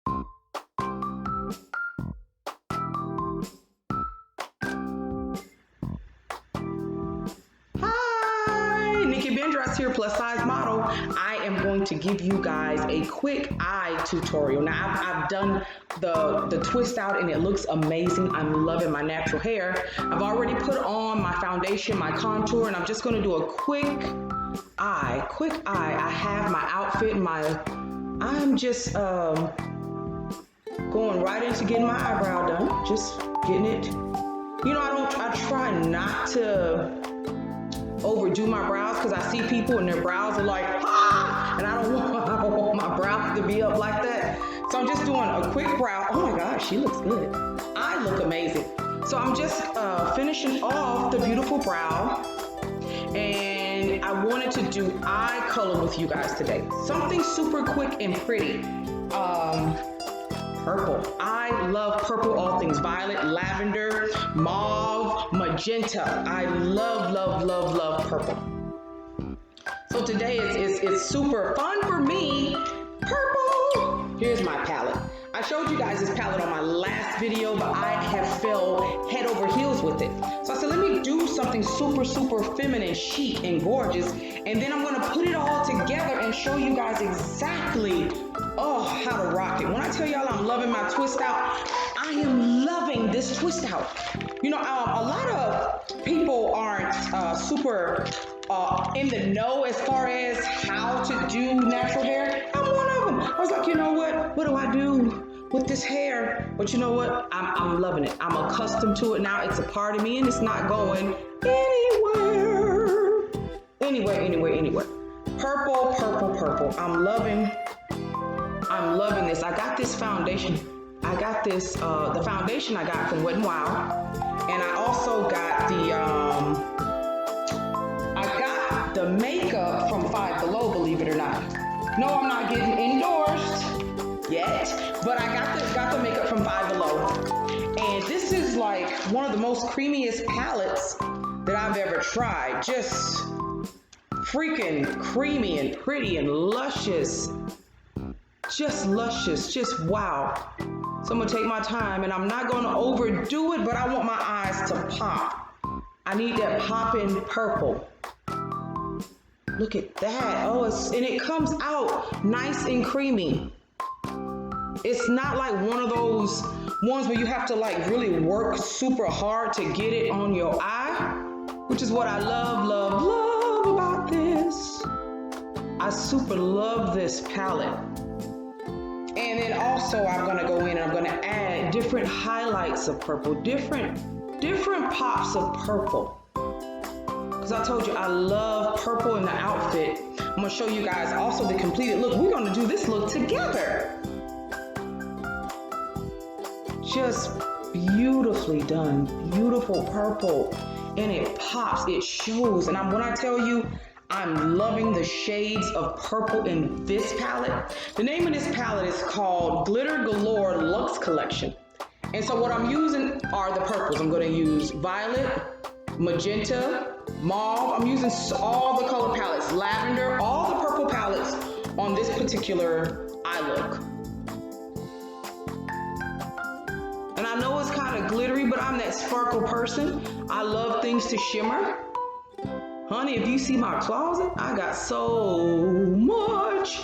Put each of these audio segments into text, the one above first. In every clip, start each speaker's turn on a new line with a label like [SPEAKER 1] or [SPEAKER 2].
[SPEAKER 1] Hi, Nikkie Bendross here, plus size model. I am going to give you guys a quick eye tutorial. Now, I've done the twist out and it looks amazing. I'm loving my natural hair. I've already put on my foundation, my contour, and I'm just gonna do a quick eye. I have my outfit, I'm just going right into getting my eyebrow done, just getting it. You know, I try not to overdo my brows because I see people and their brows are like, ah! And I don't want my brows to be up like that. So I'm just doing a quick brow. Oh my gosh, she looks good. I look amazing. So I'm just finishing off the beautiful brow. And I wanted to do eye color with you guys today. Something super quick and pretty. Purple. I love purple, all things violet, lavender, mauve, magenta. I love purple. So today it's super fun for me. Purple. Here's my palette. I showed you guys this palette on my last video, but I have fell head over heels with it. So I said, let me do something super feminine, chic, and gorgeous. And then I'm gonna put it all together and show you guys exactly, how to rock it. When I tell y'all I'm loving my twist out, I am loving this twist out. You know, a lot of people aren't super in the know as far as how to do natural hair. I'm one of them. I was like, you know what do I do with this hair? But you know what? I'm loving it. I'm accustomed to it now. It's a part of me and it's not going anywhere. Anywhere. Purple. I'm loving this. I got this foundation. I got this, the foundation I got from Wet n Wild. And I also got the makeup from Five Below, believe it or not. No, I'm not getting endorsed yet, but I got the makeup from Five Below. And this is like one of the most creamiest palettes that I've ever tried. Just freaking creamy and pretty and luscious. Just luscious, just wow. So I'm gonna take my time and I'm not gonna overdo it, but I want my eyes to pop. I need that popping purple. Look at that. And it comes out nice and creamy. It's not like one of those ones where you have to like really work super hard to get it on your eye, which is what I love about this. I super love this palette. And then also I'm gonna go in and I'm gonna add different highlights of purple, different pops of purple. Because I told you I love purple in the outfit. I'm gonna show you guys also the completed look. We're gonna do this look together. Just beautifully done, beautiful purple. And it pops, it shows. And when I tell you, I'm loving the shades of purple in this palette. The name of this palette is called Glitter Galore Luxe Collection. And so what I'm using are the purples. I'm gonna use violet, magenta, mauve. I'm using all the color palettes, lavender, all the purple palettes on this particular eye look. And I know it's kind of glittery, but I'm that sparkle person. I love things to shimmer. Honey, if you see my closet, I got so much.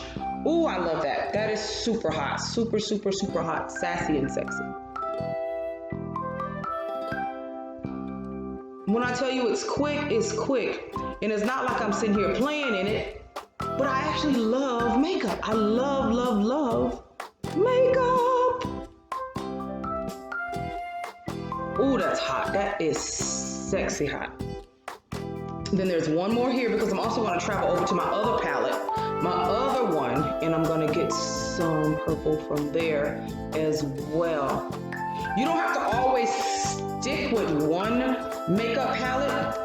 [SPEAKER 1] Ooh, I love that. That is super hot. Super hot. Sassy and sexy. When I tell you it's quick, it's quick. And it's not like I'm sitting here playing in it, but I actually love makeup. I love makeup. Ooh, that's hot. That is sexy hot. Then there's one more here because I'm also going to travel over to my other palette, my other one, and I'm going to get some purple from there as well. You don't have to always stick with one makeup palette.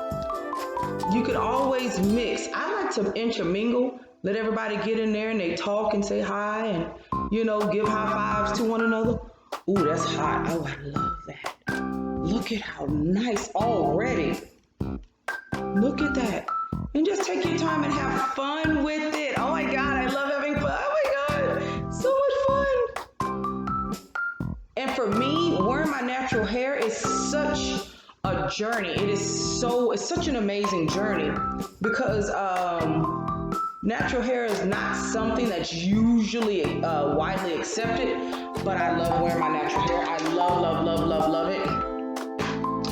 [SPEAKER 1] You could always mix. I like to intermingle, let everybody get in there and they talk and say hi and, you know, give high fives to one another. Ooh, that's hot. Oh, I love that. Look at how nice already. Look at that. And just take your time and have fun with it. Oh my God, I love having fun. Oh my God, so much fun. And for me, wearing my natural hair is such a journey. It's such an amazing journey because natural hair is not something that's usually widely accepted, but I love wearing my natural hair. I love it.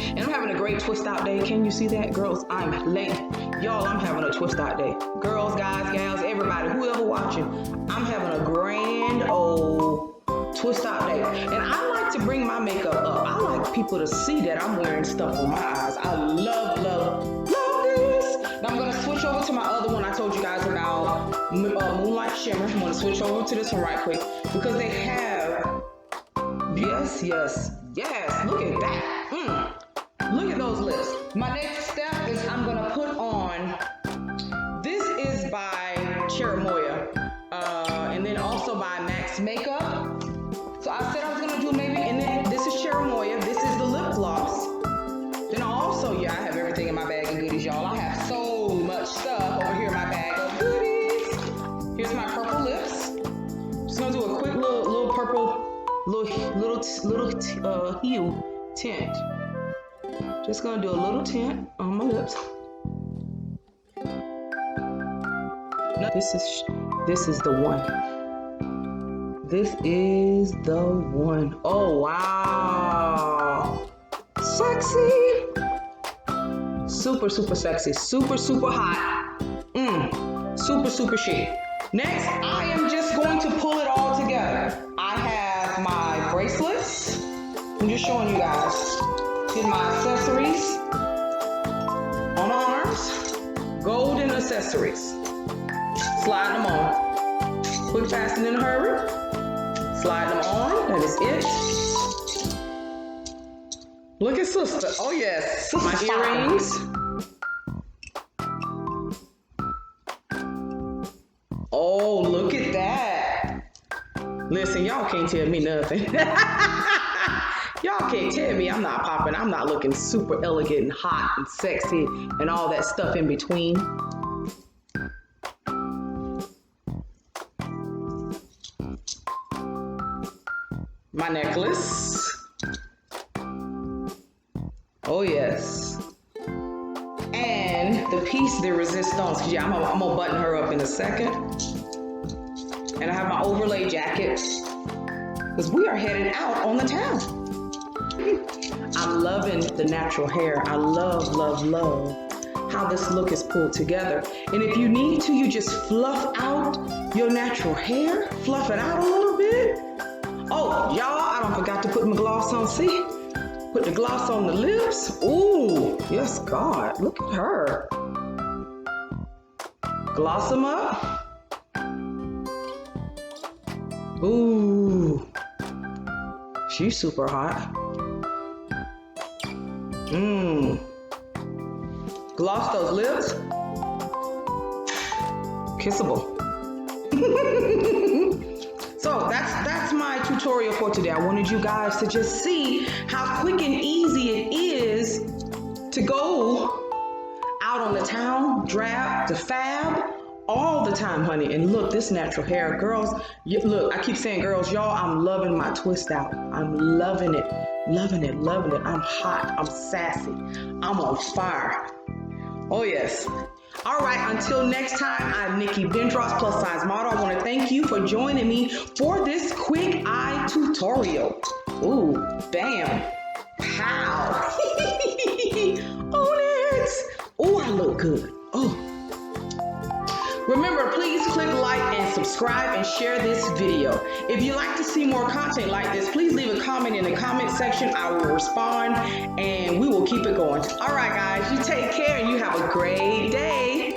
[SPEAKER 1] And I'm having a great twist out day. Can you see that? Girls, I'm late. Y'all, I'm having a twist out day. Girls, guys, gals, everybody, whoever watching, I'm having a grand old twist out day. And I like to bring my makeup up. I like people to see that I'm wearing stuff on my eyes. I love this. Now I'm gonna switch over to my other one I told you guys about, Moonlight Shimmer. I'm gonna switch over to this one right quick because they have, yes, look at that. Look at those lips. My next step is I'm gonna put on, this is by Cherimoya, and then also by Max Makeup. So I said I was gonna do maybe, and then this is Cherimoya, this is the lip gloss. Then also, I have everything in my bag of goodies, y'all. I have so much stuff over here in my bag of goodies. Here's my purple lips. Just gonna do a quick little purple, little hue tint. Just gonna do a little tint on my lips. This is the one. This is the one. Oh wow, sexy, super sexy, super hot, super chic. Next, I am just going to pull it all together. I have my bracelets. I'm just showing you guys. Get my accessories on the arms, golden accessories. Slide them on. Quick, fast, and in a hurry. Slide them on. That is it. Look at sister. Oh yes, my earrings. Oh, look at that. Listen, y'all can't tell me nothing. Y'all can't tell me I'm not popping. I'm not looking super elegant and hot and sexy and all that stuff in between. My necklace. Oh yes. And the piece de resistance. I'm gonna button her up in a second. And I have my overlay jacket because we are headed out on the town. I'm loving the natural hair. I love how this look is pulled together. And if you need to, you just fluff out your natural hair, fluff it out a little bit. Oh, y'all, I don't forgot to put my gloss on. See? Put the gloss on the lips. Ooh, yes, God, look at her. Gloss them up. Ooh, she's super hot. Gloss those lips. Kissable. So that's my tutorial for today. I wanted you guys to just see how quick and easy it is to go out on the town, drab, to fab, all the time, honey. And look, this natural hair, girls, look, I keep saying girls, y'all, I'm loving my twist out. I'm loving it. I'm hot, I'm sassy, I'm on fire. Oh yes. All right, until next time, I'm Nikkie Bendross, plus-size model. I want to thank you for joining me for this quick eye tutorial. Ooh, bam, pow. Own it. Oh, I look good. Oh. Remember, please click like and subscribe and share this video. If you'd like to see more content like this, please leave a comment in the comment section. I will respond and we will keep it going. All right, guys, you take care and you have a great day.